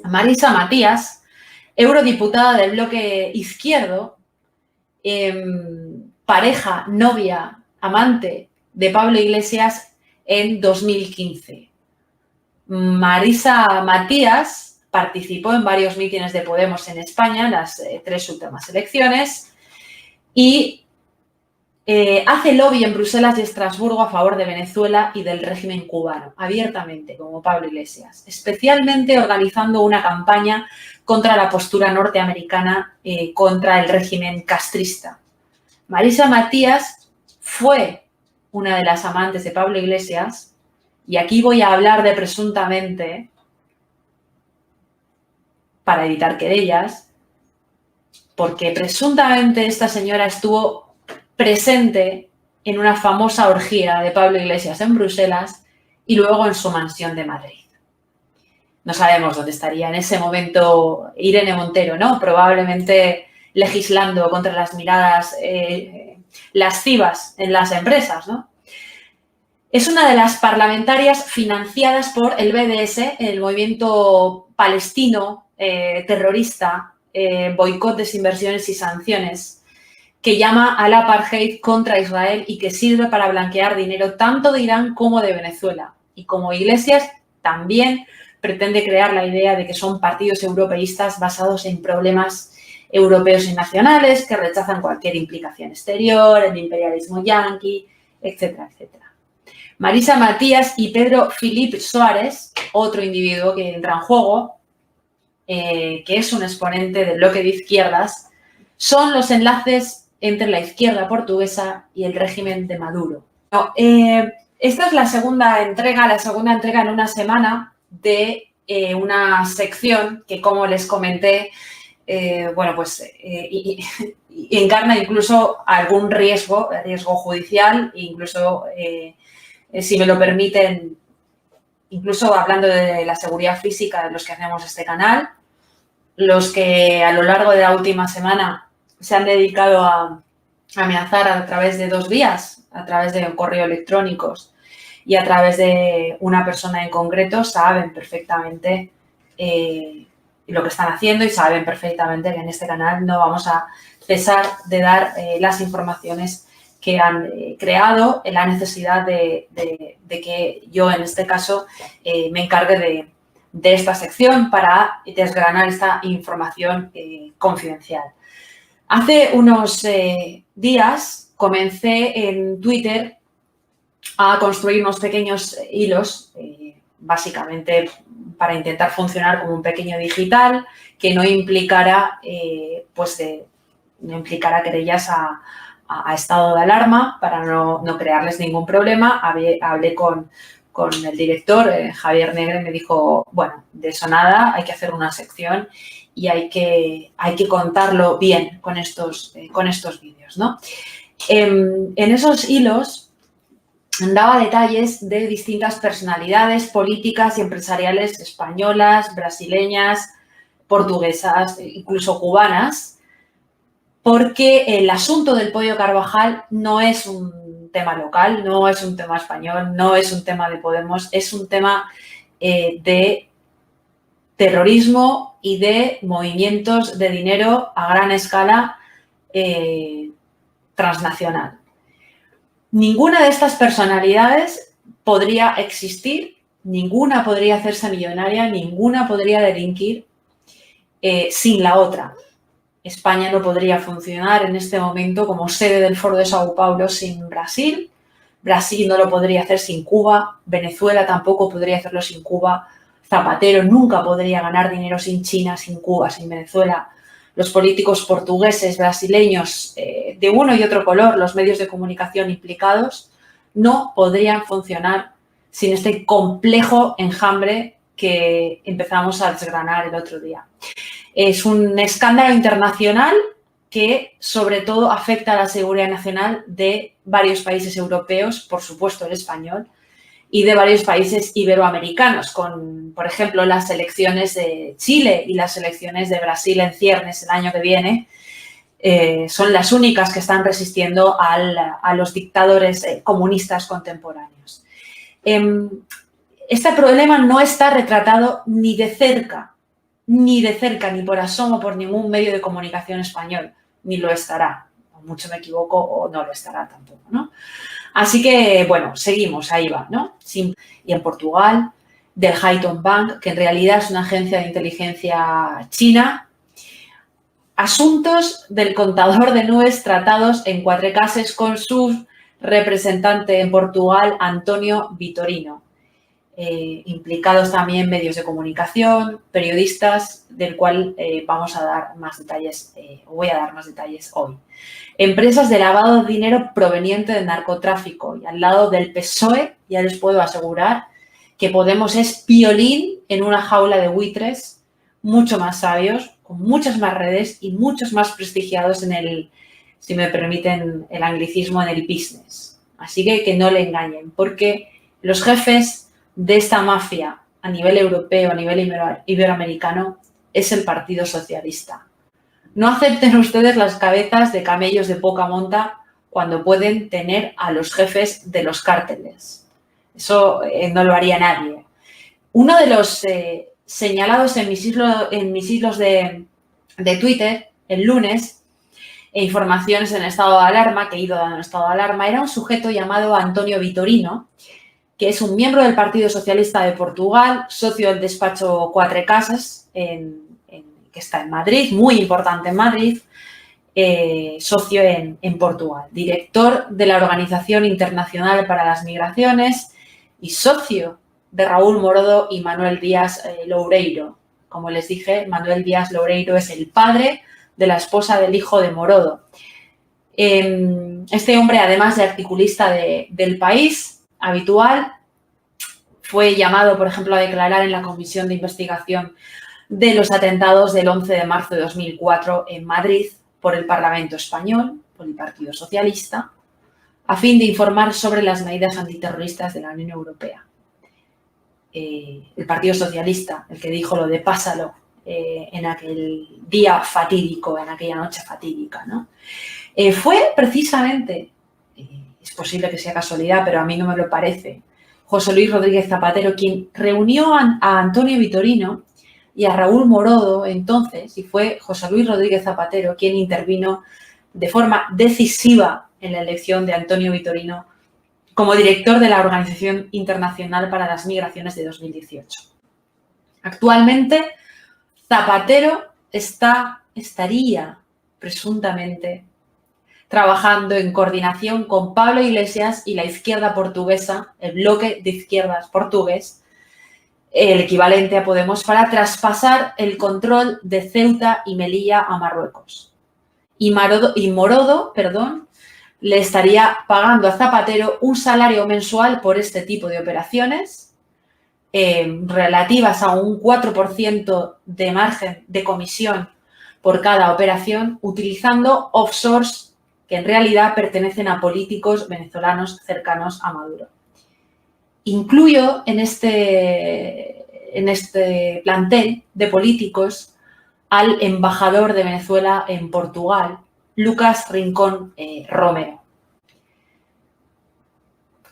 Marisa Matías, eurodiputada del bloque izquierdo, pareja, novia, amante de Pablo Iglesias en 2015. Marisa Matías participó en varios mítines de Podemos en España en las 3 últimas elecciones y hace lobby en Bruselas y Estrasburgo a favor de Venezuela y del régimen cubano, abiertamente, como Pablo Iglesias, especialmente organizando una campaña contra la postura norteamericana contra el régimen castrista. Marisa Matías fue una de las amantes de Pablo Iglesias, y aquí voy a hablar de presuntamente para evitar querellas, porque presuntamente esta señora estuvo presente en una famosa orgía de Pablo Iglesias en Bruselas y luego en su mansión de Madrid. No sabemos dónde estaría en ese momento Irene Montero, ¿no? Probablemente legislando contra las miradas lascivas en las empresas, ¿no? Es una de las parlamentarias financiadas por el BDS, el movimiento palestino terrorista, boicot, desinversiones y sanciones, que llama al apartheid contra Israel y que sirve para blanquear dinero tanto de Irán como de Venezuela. Y como Iglesias también pretende crear la idea de que son partidos europeístas basados en problemas europeos y nacionales que rechazan cualquier implicación exterior, el imperialismo yanqui, etcétera, etcétera. Marisa Matías y Pedro Philip Soares, otro individuo que entra en juego, que es un exponente del bloque de izquierdas, son los enlaces entre la izquierda portuguesa y el régimen de Maduro. Esta es la segunda entrega en una semana de una sección que, como les comenté, encarna incluso algún riesgo judicial, incluso, si me lo permiten, incluso hablando de la seguridad física de los que hacemos este canal, los que a lo largo de la última semana se han dedicado a amenazar a través de 2 vías, a través de correos electrónicos y a través de una persona en concreto, saben perfectamente lo que están haciendo y saben perfectamente que en este canal no vamos a cesar de dar las informaciones que han creado, en la necesidad de que yo, en este caso, me encargue de esta sección para desgranar esta información confidencial. Hace unos días comencé en Twitter a construir unos pequeños hilos, básicamente para intentar funcionar como un pequeño digital que no implicara, no implicara querellas a estado de alarma, para no crearles ningún problema. Hablé con el director, Javier Negre, me dijo, bueno, de eso nada, hay que hacer una sección y hay que contarlo bien con estos vídeos, ¿no? En esos hilos daba detalles de distintas personalidades políticas y empresariales españolas, brasileñas, portuguesas, incluso cubanas, porque el asunto del Pollo Carvajal no es un tema local, no es un tema español, no es un tema de Podemos, es un tema de terrorismo y de movimientos de dinero a gran escala transnacional. Ninguna de estas personalidades podría existir, ninguna podría hacerse millonaria, ninguna podría delinquir sin la otra. España no podría funcionar en este momento como sede del Foro de Sao Paulo sin Brasil. Brasil no lo podría hacer sin Cuba. Venezuela tampoco podría hacerlo sin Cuba. Zapatero nunca podría ganar dinero sin China, sin Cuba, sin Venezuela. Los políticos portugueses, brasileños, de uno y otro color, los medios de comunicación implicados, no podrían funcionar sin este complejo enjambre que empezamos a desgranar el otro día. Es un escándalo internacional que, sobre todo, afecta a la seguridad nacional de varios países europeos, por supuesto el español, y de varios países iberoamericanos, con, por ejemplo, las elecciones de Chile y las elecciones de Brasil en ciernes el año que viene. Son las únicas que están resistiendo a los dictadores comunistas contemporáneos. Este problema no está retratado ni de cerca ni de cerca, ni por asomo, por ningún medio de comunicación español, ni lo estará. O mucho me equivoco o no lo estará tampoco, ¿no? Así que, bueno, seguimos, ahí va, ¿no? Y en Portugal, del Haitong Bank, que en realidad es una agencia de inteligencia china. Asuntos del contador de nubes tratados en cuatro cases con su representante en Portugal, Antonio Vitorino. Implicados también medios de comunicación, periodistas, del cual vamos a dar más detalles, voy a dar más detalles hoy. Empresas de lavado de dinero proveniente del narcotráfico. Y al lado del PSOE, ya les puedo asegurar que Podemos es piolín en una jaula de buitres, mucho más sabios, con muchas más redes y muchos más prestigiados en el, si me permiten el anglicismo, en el business. Así que no le engañen, porque los jefes de esta mafia a nivel europeo, a nivel iberoamericano, es el Partido Socialista. No acepten ustedes las cabezas de camellos de poca monta cuando pueden tener a los jefes de los cárteles. Eso no lo haría nadie. Uno de los señalados en mis hilos de Twitter el lunes, informaciones en estado de alarma, que he ido dando en estado de alarma, era un sujeto llamado Antonio Vitorino, que es un miembro del Partido Socialista de Portugal, socio del despacho Cuatro Casas, que está en Madrid, muy importante en Madrid, socio en Portugal, director de la Organización Internacional para las Migraciones y socio de Raúl Morodo y Manuel Díaz Loureiro. Como les dije, Manuel Díaz Loureiro es el padre de la esposa del hijo de Morodo. Este hombre, además de articulista del País habitual, fue llamado, por ejemplo, a declarar en la Comisión de Investigación de los atentados del 11 de marzo de 2004 en Madrid por el Parlamento Español, por el Partido Socialista, a fin de informar sobre las medidas antiterroristas de la Unión Europea. El Partido Socialista, el que dijo lo de pásalo en aquel día fatídico, en aquella noche fatídica, ¿no? Fue precisamente, es posible que sea casualidad, pero a mí no me lo parece, José Luis Rodríguez Zapatero quien reunió a Antonio Vitorino y a Raúl Morodo entonces, y fue José Luis Rodríguez Zapatero quien intervino de forma decisiva en la elección de Antonio Vitorino como director de la Organización Internacional para las Migraciones de 2018. Actualmente, Zapatero estaría presuntamente trabajando en coordinación con Pablo Iglesias y la izquierda portuguesa, el bloque de izquierdas portugués, el equivalente a Podemos, para traspasar el control de Ceuta y Melilla a Marruecos. Y Morodo, le estaría pagando a Zapatero un salario mensual por este tipo de operaciones, relativas a un 4% de margen de comisión por cada operación, utilizando offshores que en realidad pertenecen a políticos venezolanos cercanos a Maduro. Incluyo en este plantel de políticos al embajador de Venezuela en Portugal, Lucas Rincón Romero.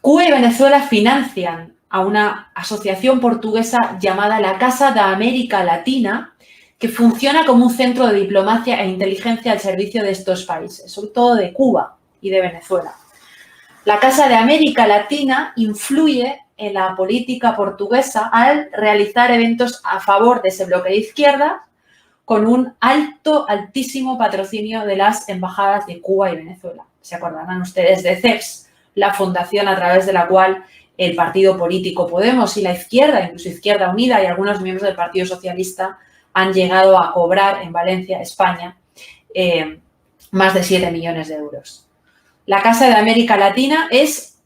Cuba y Venezuela financian a una asociación portuguesa llamada la Casa de América Latina, que funciona como un centro de diplomacia e inteligencia al servicio de estos países, sobre todo de Cuba y de Venezuela. La Casa de América Latina influye en la política portuguesa al realizar eventos a favor de ese bloque de izquierda con un altísimo patrocinio de las embajadas de Cuba y Venezuela. Se acordarán ustedes de CEPS, la fundación a través de la cual el partido político Podemos y la izquierda, incluso Izquierda Unida y algunos miembros del Partido Socialista han llegado a cobrar en Valencia, España, más de 7 millones de euros. La Casa de América Latina es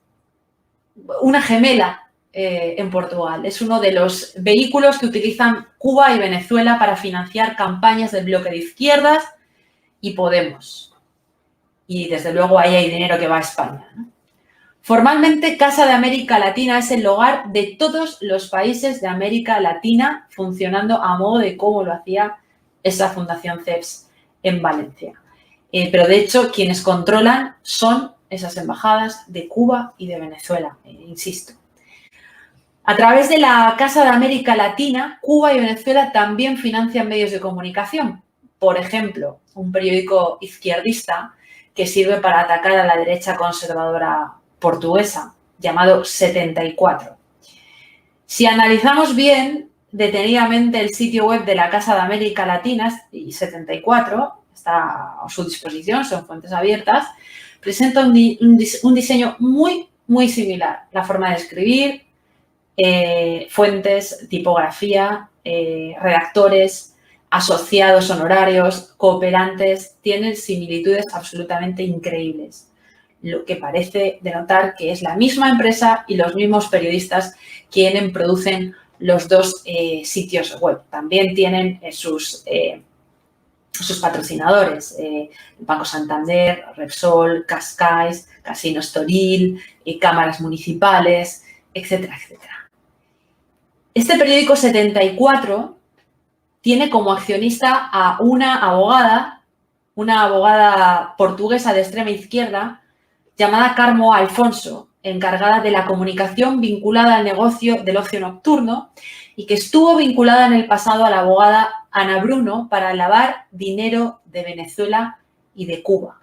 una gemela en Portugal. Es uno de los vehículos que utilizan Cuba y Venezuela para financiar campañas del bloque de izquierdas y Podemos. Y desde luego ahí hay dinero que va a España, ¿no? Formalmente, Casa de América Latina es el hogar de todos los países de América Latina, funcionando a modo de cómo lo hacía esa fundación CEPS en Valencia. Pero de hecho, quienes controlan son esas embajadas de Cuba y de Venezuela, insisto. A través de la Casa de América Latina, Cuba y Venezuela también financian medios de comunicación. Por ejemplo, un periódico izquierdista que sirve para atacar a la derecha conservadora portuguesa, llamado 74. Si analizamos bien detenidamente el sitio web de la Casa de América Latina, y 74, está a su disposición, son fuentes abiertas, presenta un diseño muy similar. La forma de escribir, fuentes, tipografía, redactores, asociados honorarios, cooperantes, tienen similitudes absolutamente increíbles, lo que parece denotar que es la misma empresa y los mismos periodistas quienes producen los dos sitios web. También tienen sus patrocinadores, Banco Santander, Repsol, Cascais, Casino Estoril, cámaras municipales, etcétera, etcétera. Este periódico 74 tiene como accionista a una abogada portuguesa de extrema izquierda llamada Carmo Alfonso, encargada de la comunicación vinculada al negocio del ocio nocturno y que estuvo vinculada en el pasado a la abogada Ana Bruno para lavar dinero de Venezuela y de Cuba.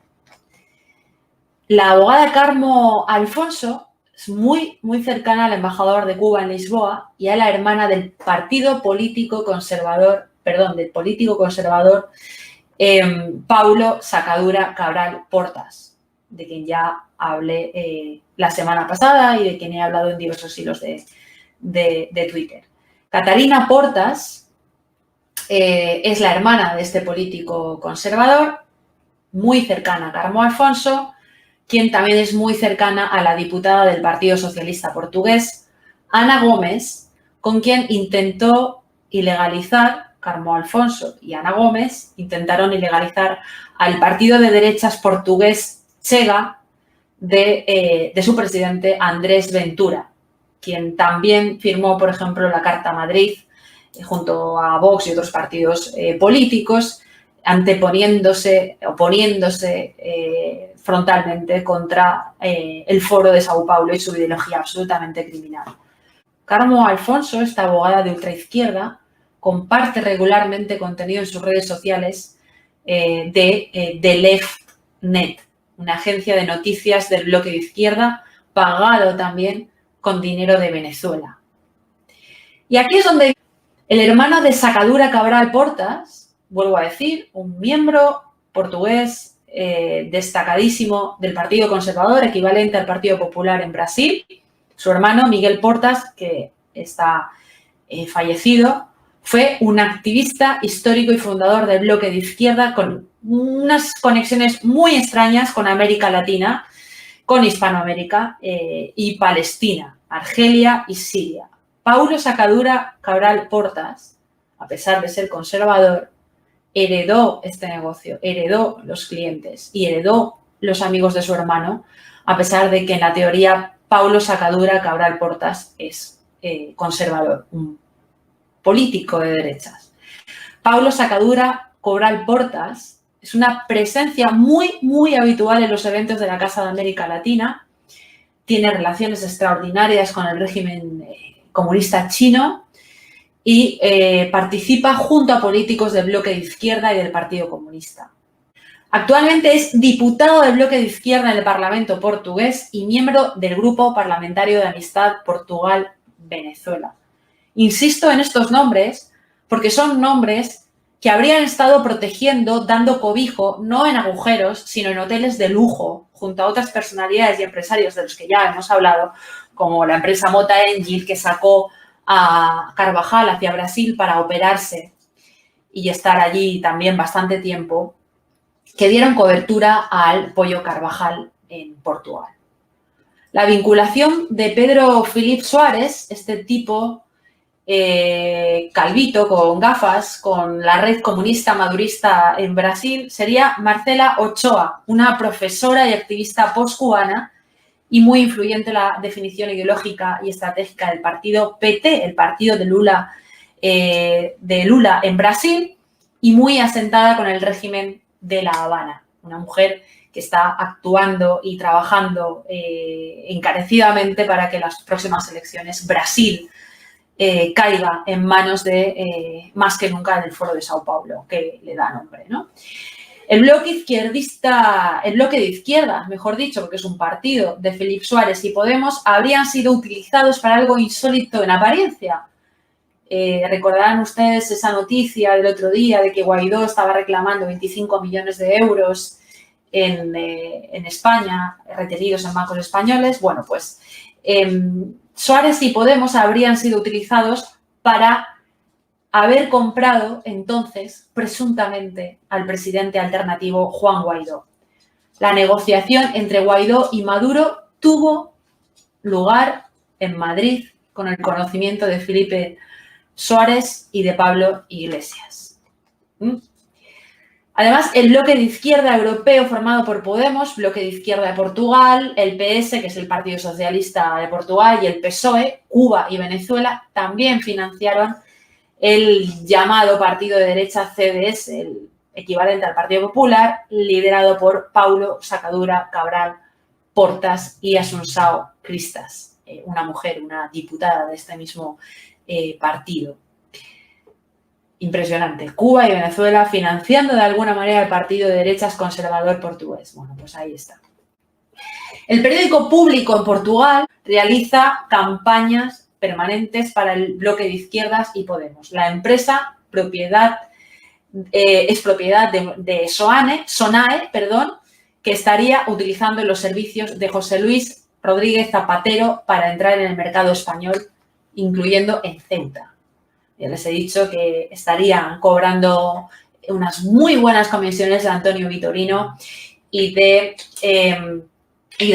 La abogada Carmo Alfonso es muy cercana al embajador de Cuba en Lisboa y a la hermana del político conservador Paulo Sacadura Cabral Portas, de quien ya hablé la semana pasada y de quien he hablado en diversos hilos de Twitter. Catarina Portas es la hermana de este político conservador, muy cercana a Carmo Alfonso, quien también es muy cercana a la diputada del Partido Socialista Portugués, Ana Gómez, con quien intentó ilegalizar, Carmo Alfonso y Ana Gómez intentaron ilegalizar al partido de derechas portugués Chega de su presidente Andrés Ventura, quien también firmó, por ejemplo, la Carta Madrid junto a Vox y otros partidos políticos, oponiéndose frontalmente contra el Foro de Sao Paulo y su ideología absolutamente criminal. Carmo Alfonso, esta abogada de ultraizquierda, comparte regularmente contenido en sus redes sociales de LeftNet, una agencia de noticias del bloque de izquierda, pagado también con dinero de Venezuela. Y aquí es donde el hermano de Sacadura Cabral Portas, vuelvo a decir, un miembro portugués destacadísimo del Partido Conservador, equivalente al Partido Popular en Brasil, su hermano Miguel Portas, que está fallecido, fue un activista histórico y fundador del bloque de izquierda con unas conexiones muy extrañas con América Latina, con Hispanoamérica y Palestina, Argelia y Siria. Paulo Sacadura Cabral Portas, a pesar de ser conservador, heredó este negocio, heredó los clientes y heredó los amigos de su hermano, a pesar de que en la teoría Paulo Sacadura Cabral Portas es conservador, un político de derechas. Paulo Sacadura Cabral Portas es una presencia muy habitual en los eventos de la Casa de América Latina, tiene relaciones extraordinarias con el régimen comunista chino y participa junto a políticos del bloque de izquierda y del Partido Comunista. Actualmente es diputado del bloque de izquierda en el Parlamento portugués y miembro del Grupo Parlamentario de Amistad Portugal-Venezuela. Insisto en estos nombres porque son nombres que habrían estado protegiendo, dando cobijo, no en agujeros, sino en hoteles de lujo, junto a otras personalidades y empresarios de los que ya hemos hablado, como la empresa Mota Engil, que sacó a Carvajal hacia Brasil para operarse y estar allí también bastante tiempo, que dieron cobertura al Pollo Carvajal en Portugal. La vinculación de Pedro Filipe Soares, este tipo calvito con gafas, con la red comunista madurista en Brasil, sería Marcela Ochoa, una profesora y activista postcubana y muy influyente en la definición ideológica y estratégica del partido PT, el partido de Lula en Brasil, y muy asentada con el régimen de La Habana. Una mujer que está actuando y trabajando encarecidamente para que las próximas elecciones Brasil caiga en manos de, más que nunca, del Foro de Sao Paulo, que le da nombre, ¿no? El bloque izquierdista, el bloque de izquierda, mejor dicho, porque es un partido de Felipe Suárez y Podemos, habrían sido utilizados para algo insólito en apariencia. Recordarán ustedes esa noticia del otro día de que Guaidó estaba reclamando 25 millones de euros en España, retenidos en bancos españoles. Bueno, pues Suárez y Podemos habrían sido utilizados para haber comprado entonces, presuntamente, al presidente alternativo Juan Guaidó. La negociación entre Guaidó y Maduro tuvo lugar en Madrid con el conocimiento de Felipe Suárez y de Pablo Iglesias. Además, el bloque de izquierda europeo formado por Podemos, bloque de izquierda de Portugal, el PS, que es el Partido Socialista de Portugal, y el PSOE, Cuba y Venezuela, también financiaron el llamado partido de derecha CDS, el equivalente al Partido Popular, liderado por Paulo Sacadura Cabral Portas y Assunção Cristas, una mujer, una diputada de este mismo partido. Impresionante. Cuba y Venezuela financiando de alguna manera el partido de derechas conservador portugués. Bueno, pues ahí está. El periódico Público en Portugal realiza campañas permanentes para el bloque de izquierdas y Podemos. La empresa es propiedad de Sonae, que estaría utilizando los servicios de José Luis Rodríguez Zapatero para entrar en el mercado español, incluyendo en Ceuta. Ya les he dicho que estarían cobrando unas muy buenas comisiones de Antonio Vitorino y de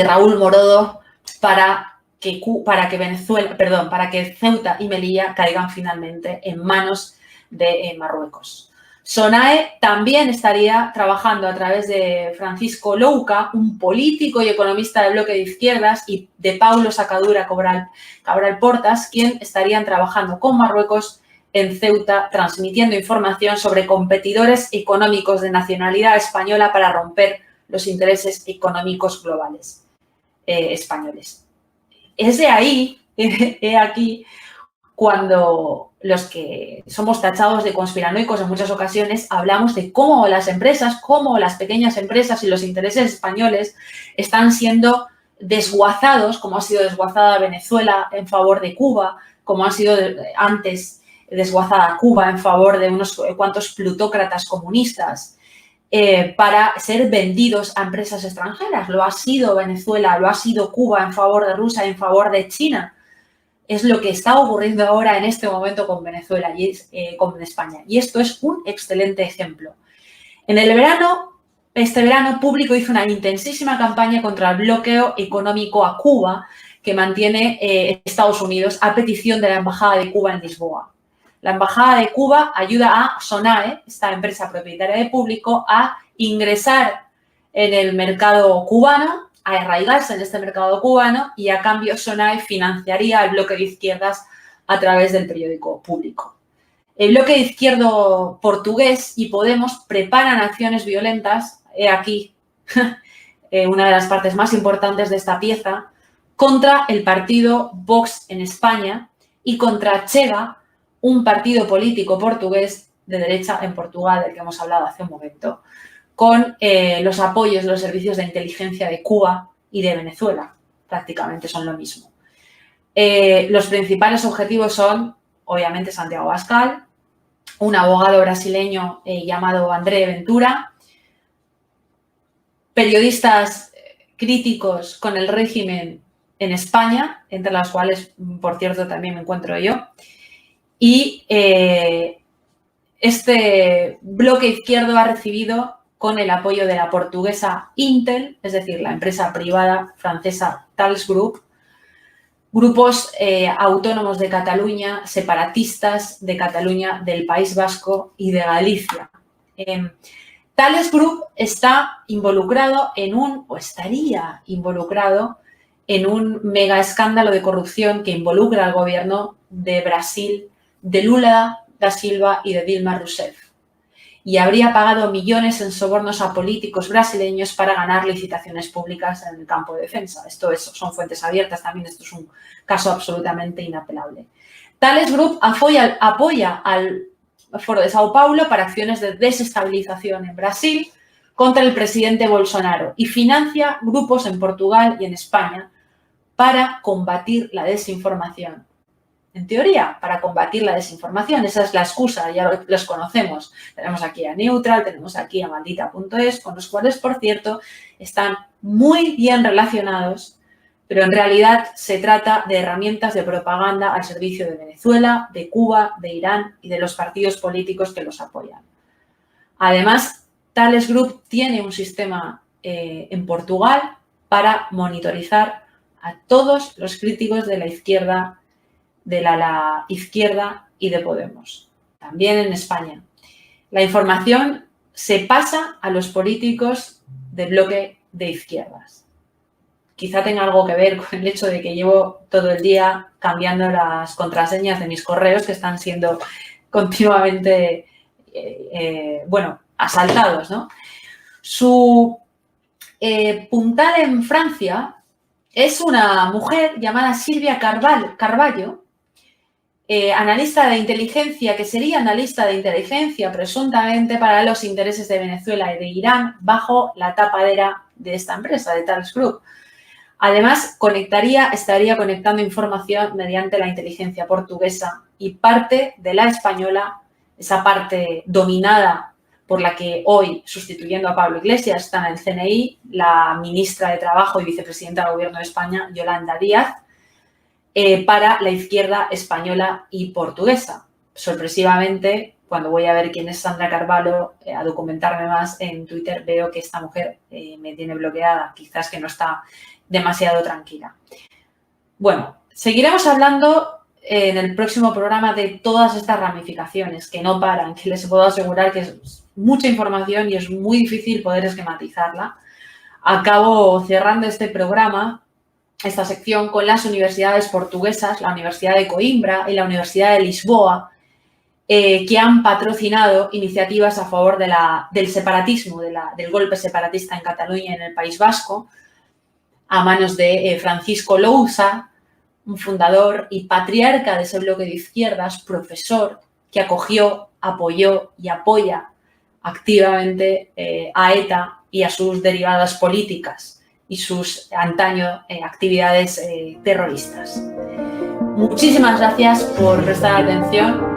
Raúl Morodo para que Ceuta y Melilla caigan finalmente en manos de Marruecos. Sonae también estaría trabajando a través de Francisco Louca, un político y economista del bloque de izquierdas, y de Paulo Sacadura Cabral Portas, quien estarían trabajando con Marruecos en Ceuta, transmitiendo información sobre competidores económicos de nacionalidad española para romper los intereses económicos globales españoles. Es de ahí, aquí, cuando los que somos tachados de conspiranoicos en muchas ocasiones hablamos de cómo las empresas, cómo las pequeñas empresas y los intereses españoles están siendo desguazados, como ha sido desguazada Venezuela en favor de Cuba, como ha sido antes desguazada Cuba en favor de unos cuantos plutócratas comunistas, para ser vendidos a empresas extranjeras. Lo ha sido Venezuela, lo ha sido Cuba en favor de Rusia, en favor de China. Es lo que está ocurriendo ahora en este momento con Venezuela y con España. Y esto es un excelente ejemplo. En el verano, este verano, Público hizo una intensísima campaña contra el bloqueo económico a Cuba que mantiene Estados Unidos a petición de la Embajada de Cuba en Lisboa. La Embajada de Cuba ayuda a Sonae, esta empresa propietaria de Público, a ingresar en el mercado cubano, a arraigarse en este mercado cubano, y a cambio Sonae financiaría el bloque de izquierdas a través del periódico Público. El bloque de izquierdo portugués y Podemos preparan acciones violentas, he aquí una de las partes más importantes de esta pieza, contra el partido Vox en España y contra Chega, un partido político portugués de derecha en Portugal, del que hemos hablado hace un momento, con los apoyos de los servicios de inteligencia de Cuba y de Venezuela. Prácticamente son lo mismo. Los principales objetivos son, obviamente, Santiago Abascal, un abogado brasileño llamado André Ventura, periodistas críticos con el régimen en España, entre las cuales, por cierto, también me encuentro yo, y este bloque izquierdo ha recibido, con el apoyo de la portuguesa Intel, es decir, la empresa privada francesa Thales Group, grupos autónomos de Cataluña, separatistas de Cataluña, del País Vasco y de Galicia. Thales Group está involucrado estaría involucrado en un mega escándalo de corrupción que involucra al gobierno de Brasil, de Lula da Silva y de Dilma Rousseff. y habría pagado millones en sobornos a políticos brasileños para ganar licitaciones públicas en el campo de defensa. Son fuentes abiertas también, esto es un caso absolutamente inapelable. Thales Group apoya al Foro de Sao Paulo para acciones de desestabilización en Brasil contra el presidente Bolsonaro y financia grupos en Portugal y en España para combatir la desinformación. En teoría, para combatir la desinformación, esa es la excusa, ya los conocemos. Tenemos aquí a Neutral, tenemos aquí a Maldita.es, con los cuales, por cierto, están muy bien relacionados, pero en realidad se trata de herramientas de propaganda al servicio de Venezuela, de Cuba, de Irán y de los partidos políticos que los apoyan. Además, Thales Group tiene un sistema en Portugal para monitorizar a todos los críticos de la izquierda, de la izquierda y de Podemos. También en España. La información se pasa a los políticos del bloque de izquierdas. Quizá tenga algo que ver con el hecho de que llevo todo el día cambiando las contraseñas de mis correos que están siendo continuamente, asaltados, ¿no? Su puntal en Francia es una mujer llamada Silvia Carvalho, analista de inteligencia, que sería analista de inteligencia presuntamente para los intereses de Venezuela y de Irán bajo la tapadera de esta empresa, de Thales Group. Además, estaría conectando información mediante la inteligencia portuguesa y parte de la española, esa parte dominada por la que hoy, sustituyendo a Pablo Iglesias, está en el CNI, la ministra de Trabajo y vicepresidenta del Gobierno de España, Yolanda Díaz, para la izquierda española y portuguesa. Sorpresivamente, cuando voy a ver quién es Sandra Carvalho, a documentarme más en Twitter, veo que esta mujer me tiene bloqueada, quizás que no está demasiado tranquila. Bueno, seguiremos hablando en el próximo programa de todas estas ramificaciones que no paran, que les puedo asegurar que es mucha información y es muy difícil poder esquematizarla. Acabo cerrando este programa, esta sección, con las universidades portuguesas, la Universidad de Coimbra y la Universidad de Lisboa, que han patrocinado iniciativas a favor del separatismo, del golpe separatista en Cataluña y en el País Vasco, a manos de Francisco Lousa, un fundador y patriarca de ese bloque de izquierdas, profesor, que acogió, apoyó y apoya activamente a ETA y a sus derivadas políticas y sus antaño actividades terroristas. Muchísimas gracias por prestar atención.